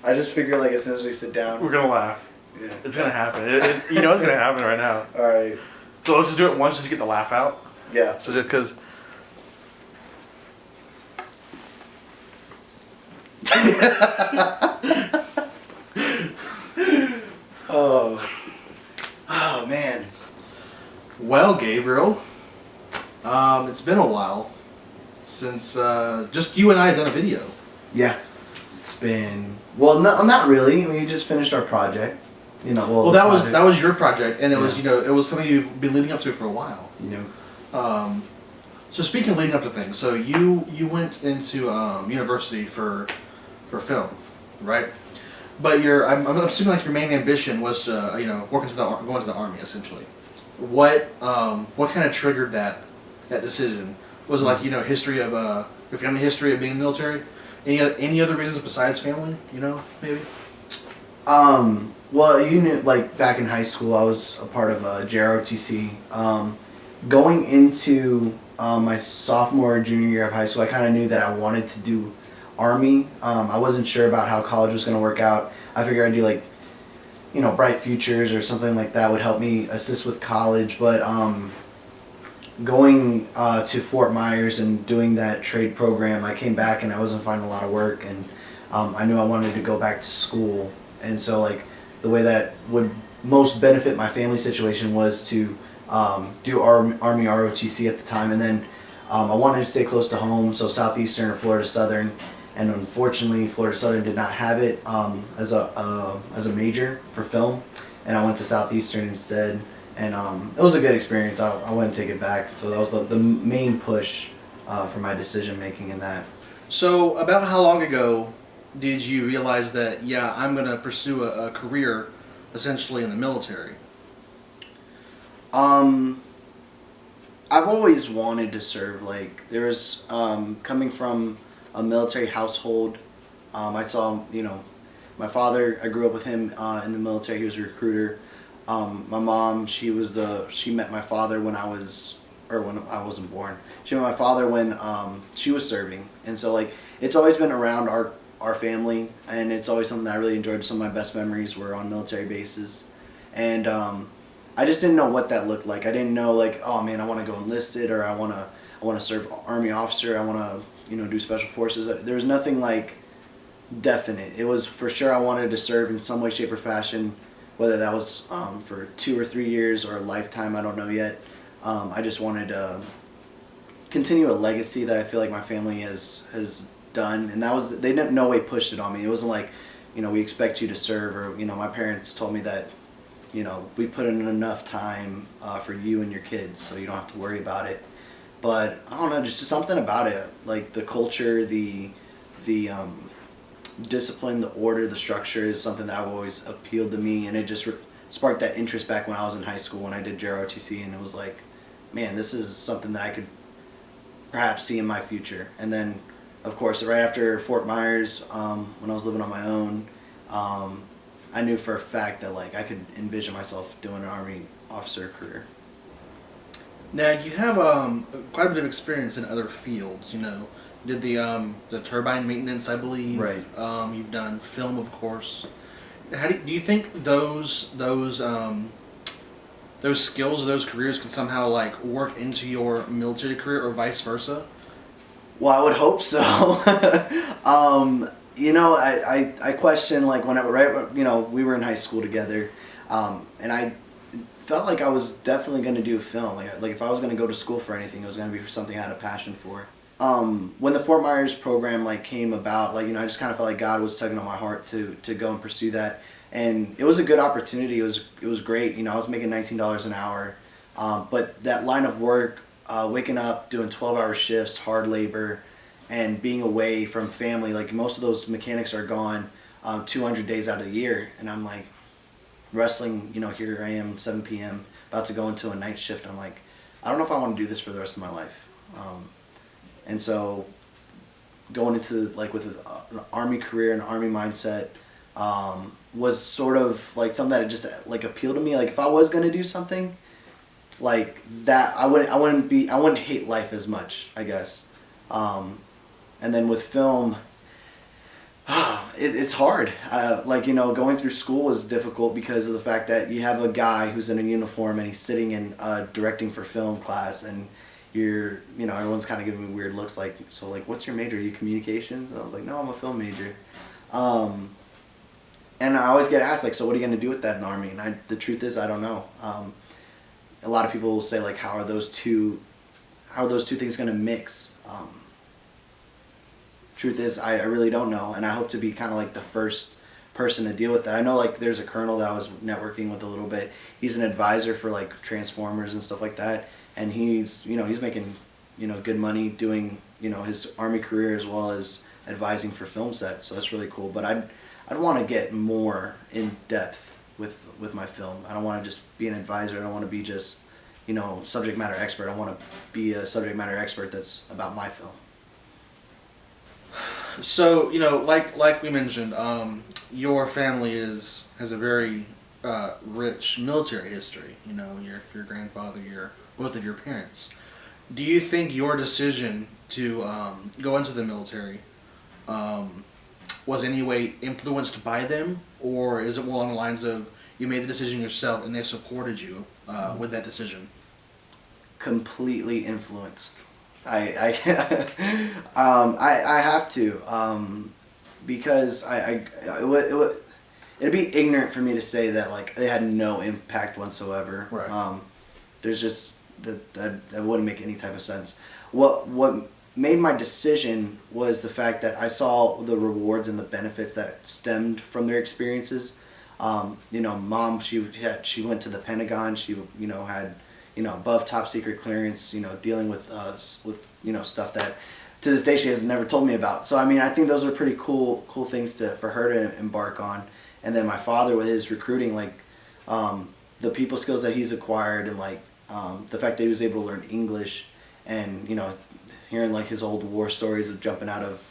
I just figure like as soon as we sit down, we're gonna laugh. Yeah. It's gonna happen. You know it's gonna happen right now. All right. So let's just do it once, just to get the laugh out. Yeah. So just because. Oh man. Well, Gabriel, it's been a while since just you and I have done a video. Yeah. It's been not really. I mean, we just finished our project. You know. Well, that was your project, and it was it was something you've been leading up to for a while. You know. So speaking of leading up to things, so you went into university for film, right? But I'm assuming like your main ambition was to go into the army essentially. What kind of triggered that decision? Was it like history of your family history of being in the military? Any other reasons besides family? Maybe. Well, like back in high school, I was a part of JROTC. Going into my sophomore or junior year of high school, I kind of knew that I wanted to do Army. I wasn't sure about how college was going to work out. I figured I'd do like, Bright Futures or something like that would help me assist with college. But going to Fort Myers and doing that trade program, I came back and I wasn't finding a lot of work, and I knew I wanted to go back to school. And so like the way that would most benefit my family situation was to do Army ROTC at the time, and then I wanted to stay close to home, so Southeastern or Florida Southern, and unfortunately Florida Southern did not have it as a major for film, and I went to Southeastern instead, and it was a good experience. I wouldn't take it back, so that was the main push for my decision making in that. So about how long ago did you realize that I'm going to pursue a career essentially in the military? I've always wanted to serve. Like there was coming from a military household. I saw my father. I grew up with him in the military. He was a recruiter. My mom, she met my father when I wasn't born. She met my father when she was serving, and so like it's always been around our family, and it's always something that I really enjoyed. Some of my best memories were on military bases, and I just didn't know what that looked like. I didn't know like, oh man, I want to go enlisted, or I want to serve Army officer. I want to do special forces. There was nothing like definite. It was for sure I wanted to serve in some way, shape, or fashion, whether that was for 2 or 3 years or a lifetime. I don't know yet. I just wanted to continue a legacy that I feel like my family has done, and they didn't no way pushed it on me. It wasn't like we expect you to serve, or my parents told me that we put in enough time for you and your kids, so you don't have to worry about it. But I don't know, just something about it, like the culture, the discipline, the order, the structure is something that I've always appealed to me, and it just sparked that interest back when I was in high school when I did JROTC, and it was like, man, this is something that I could perhaps see in my future. And then, of course, right after Fort Myers, when I was living on my own, I knew for a fact that like I could envision myself doing an Army officer career. Now you have quite a bit of experience in other fields. You did the turbine maintenance, I believe. Right. You've done film, of course. How do you think those skills, those careers, can somehow like work into your military career, or vice versa? Well, I would hope so. I question like whenever we were in high school together, and I felt like I was definitely going to do film. Like if I was going to go to school for anything, it was going to be for something I had a passion for. When the Fort Myers program like came about, like I just kind of felt like God was tugging on my heart to go and pursue that, and it was a good opportunity. It was great. I was making $19 an hour, but that line of work, waking up, doing 12-hour shifts, hard labor, and being away from family, like most of those mechanics are gone 200 days out of the year, and I'm like wrestling, here I am, 7 p.m., about to go into a night shift. I'm like, I don't know if I want to do this for the rest of my life. And so going into like with an Army career and Army mindset was sort of like something that just like appealed to me. Like if I was going to do something like that, I wouldn't hate life as much, I guess. And then with film, It's hard. Like, going through school is difficult because of the fact that you have a guy who's in a uniform and he's sitting in directing for film class, and everyone's kind of giving me weird looks like, so like, what's your major? Are you communications? And I was like, no, I'm a film major. And I always get asked, like, so what are you going to do with that in the Army? And the truth is, I don't know. A lot of people will say, like, how are those two things going to mix? Truth is, I really don't know, and I hope to be kind of like the first person to deal with that. I know, like, there's a colonel that I was networking with a little bit. He's an advisor for like Transformers and stuff like that, and he's making good money doing his Army career as well as advising for film sets. So that's really cool. But I'd want to get more in depth with my film. I don't want to just be an advisor. I don't want to be just subject matter expert. I want to be a subject matter expert that's about my film. So, like we mentioned, your family has a very rich military history. Your grandfather, both of your parents. Do you think your decision to go into the military was in any way influenced by them, or is it more along the lines of you made the decision yourself and they supported you with that decision? Completely influenced. I I have to because it'd be ignorant for me to say that like they had no impact whatsoever. Right. There's just that wouldn't make any type of sense. What made my decision was the fact that I saw the rewards and the benefits that stemmed from their experiences. Mom, she went to the Pentagon. She had above top secret clearance, dealing with stuff that to this day she has never told me about. So I mean, I think those are pretty cool things for her to embark on. And then my father with his recruiting, like the people skills that he's acquired, and like the fact that he was able to learn English, and hearing like his old war stories of jumping out of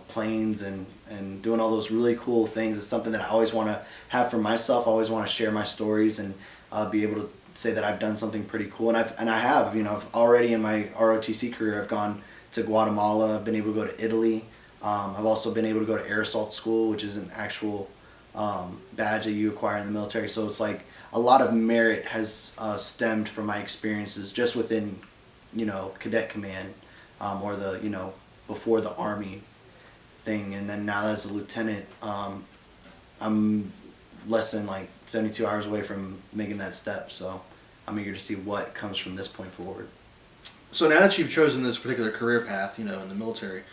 planes and doing all those really cool things is something that I always want to have for myself. I always want to share my stories and be able to say that I've done something pretty cool, and I have. I've already in my ROTC career, I've gone to Guatemala. I've been able to go to Italy. I've also been able to go to Air Assault School, which is an actual badge that you acquire in the military. So it's like a lot of merit has stemmed from my experiences just within cadet command, or the before the Army thing, and then now as a lieutenant, I'm less than like 72 hours away from making that step, so I'm eager to see what comes from this point forward. So now that you've chosen this particular career path, in the military,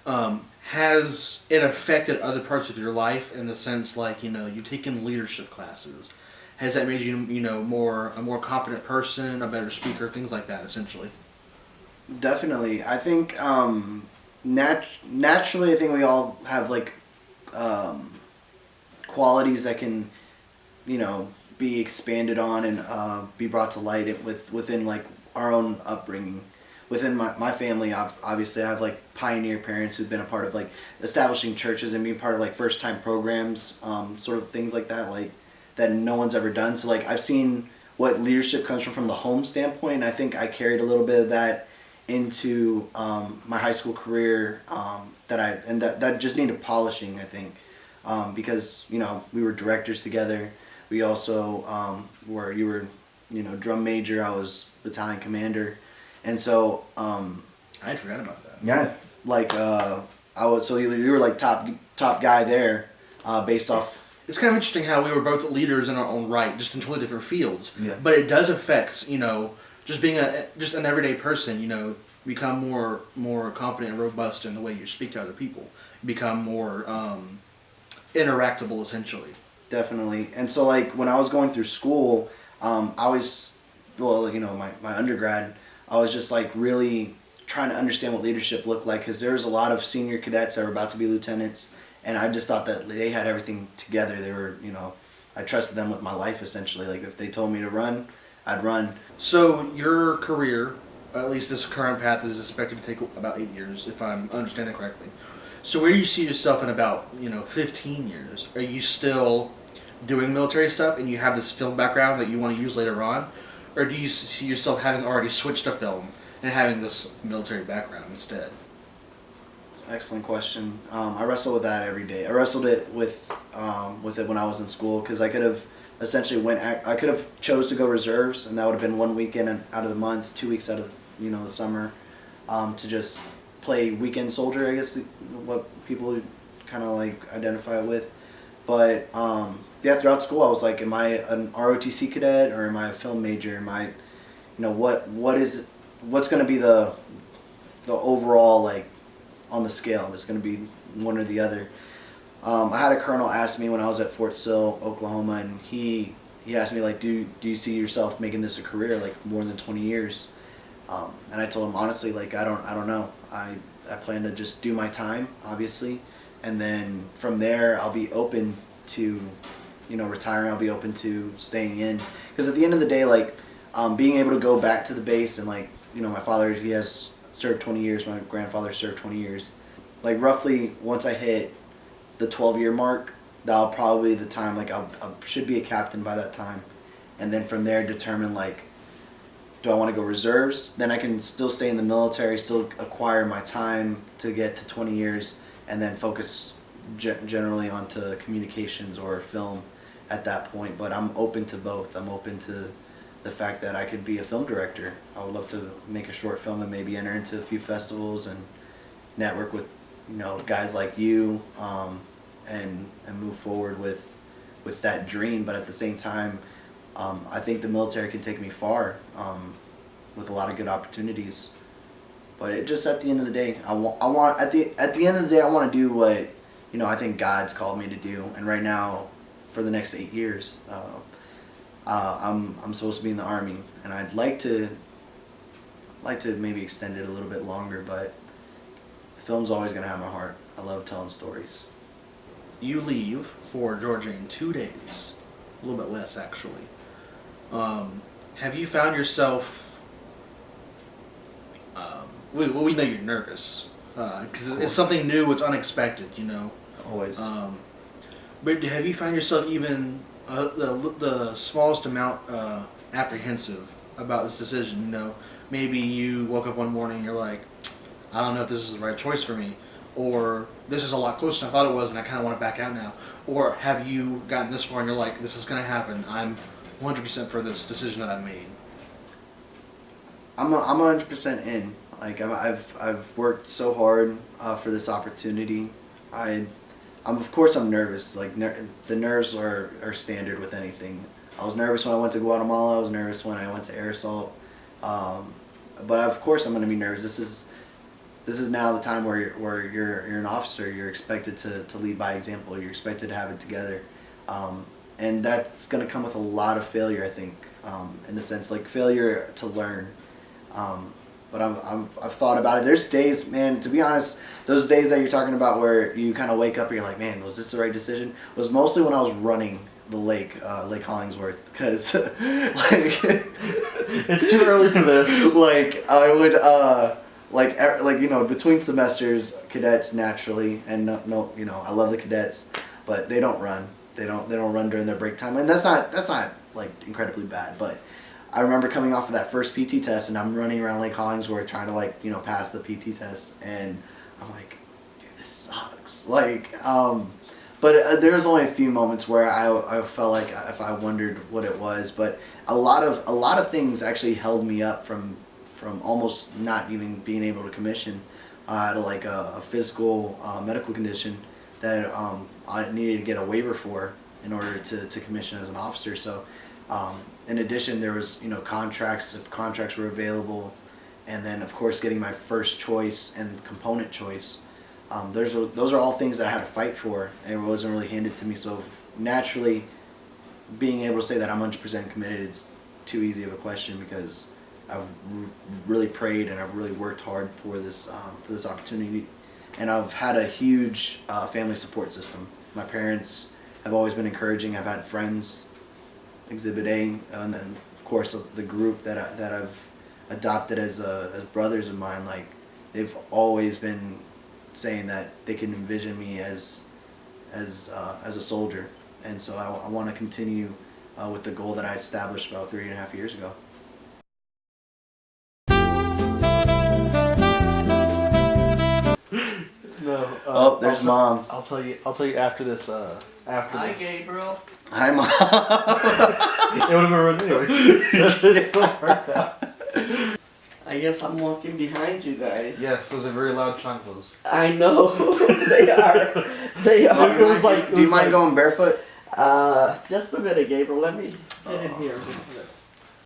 has it affected other parts of your life in the sense like, you've taken leadership classes? Has that made you, a more confident person, a better speaker, things like that, essentially? Definitely. I think naturally, I think we all have like qualities that can, be expanded on and be brought to light within like our own upbringing. Within my family, obviously I have like pioneer parents who've been a part of like establishing churches and being part of like first time programs, sort of things like that, like that no one's ever done. So like I've seen what leadership comes from the home standpoint, and I think I carried a little bit of that into my high school career, that just needed polishing, I think, because we were directors together. We also you were drum major, I was battalion commander, and so I forgot about that. yeah, like you were like top guy there, based off. It's kind of interesting how we were both leaders in our own right, just in totally different fields. Yeah. But it does affect, just being an everyday person, become more confident and robust in the way you speak to other people. Become more interactable, essentially. Definitely. And so like when I was going through school, I was, my undergrad, I was just like really trying to understand what leadership looked like, because there was a lot of senior cadets that were about to be lieutenants, and I just thought that they had everything together. They were, I trusted them with my life, essentially. Like if they told me to run, I'd run. So your career, at least this current path, is expected to take about 8 years, if I'm understanding correctly. So where do you see yourself in about 15 years? Are you still doing military stuff and you have this film background that you want to use later on, or do you see yourself having already switched to film and having this military background instead? It's an excellent question. I wrestle with that every day. I wrestled it with it when I was in school because I could have essentially I could have chose to go reserves, and that would have been 1 weekend out of the month, 2 weeks out of the summer, to just play weekend soldier. I guess what people kind of like identify with. But yeah, throughout school I was like, am I an ROTC cadet or am I a film major? Am I, what's going to be the overall like on the scale? It's going to be one or the other. I had a colonel ask me when I was at Fort Sill, Oklahoma, and he asked me like, do you see yourself making this a career, like more than 20 years? And I told him honestly, like I don't know. I plan to just do my time, obviously, and then from there I'll be open to, retiring. I'll be open to staying in, because at the end of the day, like being able to go back to the base and like my father, he has served 20 years. My grandfather served 20 years. Like roughly once I hit the 12-year mark, that'll probably be the time, like I should be a captain by that time, and then from there determine like, do I want to go reserves? Then I can still stay in the military, still acquire my time to get to 20 years, and then focus generally onto communications or film at that point. But I'm open to both. I'm open to the fact that I could be a film director. I would love to make a short film and maybe enter into a few festivals and network with guys like you, and move forward with that dream. But at the same time, I think the military can take me far, with a lot of good opportunities. But it just, at the end of the day, I want at the end of the day, I want to do what I think God's called me to do. And right now, for the next 8 years, I'm supposed to be in the Army, and I'd like to maybe extend it a little bit longer. But film's always gonna have my heart. I love telling stories. You leave for Georgia in 2 days, a little bit less actually. Have you found yourself? We know you're nervous because it's something new, it's unexpected, Always. But have you found yourself even the smallest amount apprehensive about this decision? Maybe you woke up one morning and you're like, I don't know if this is the right choice for me, or this is a lot closer than I thought it was and I kind of want to back out now. Or have you gotten this far and you're like, this is going to happen, I'm 100% for this decision that I made? I'm 100% in. Like I've worked so hard for this opportunity. Of course I'm nervous. Like the nerves are standard with anything. I was nervous when I went to Guatemala. I was nervous when I went to air assault. But of course I'm going to be nervous. This is now the time where you're an officer. You're expected to lead by example. You're expected to have it together, and that's going to come with a lot of failure. I think, in the sense like failure to learn. But I've thought about it. There's days, man. To be honest, those days that you're talking about where you kind of wake up and you're like, man, was this the right decision? Was mostly when I was running the lake Hollingsworth, because like It's too early for this. Like I would between semesters, cadets naturally, and no, I love the cadets, but they don't run. They don't run during their break time, and that's not like incredibly bad. But I remember coming off of that first PT test, and I'm running around Lake Hollingsworth trying to pass the PT test, and I'm like, dude, this sucks. Like, but there was only a few moments where I felt like if I wondered what it was, but a lot of things actually held me up from almost not even being able to commission. I had a physical medical condition that I needed to get a waiver for in order to commission as an officer. So in addition, there was contracts, if contracts were available, and then of course getting my first choice and component choice. Those are all things that I had to fight for, and it wasn't really handed to me. So naturally, being able to say that I'm 100% committed, it's too easy of a question, because I've really prayed and I've really worked hard for this opportunity, and I've had a huge family support system. My parents have always been encouraging. I've had friends, Exhibit A, and then of course the group that I've adopted as brothers of mine. Like, they've always been saying that they can envision me as a soldier, and so I want to continue with the goal that I established about 3.5 years ago. There's Mom. I'll tell you after this. After Hi, this. Gabriel. Hi, Mom. It would have been ruined anyway. It still worked out. I guess I'm walking behind you guys. Yes, those are very loud chanclas. I know. They are. They are. Mom, do you mind going barefoot? Just a minute, Gabriel. Let me get in here.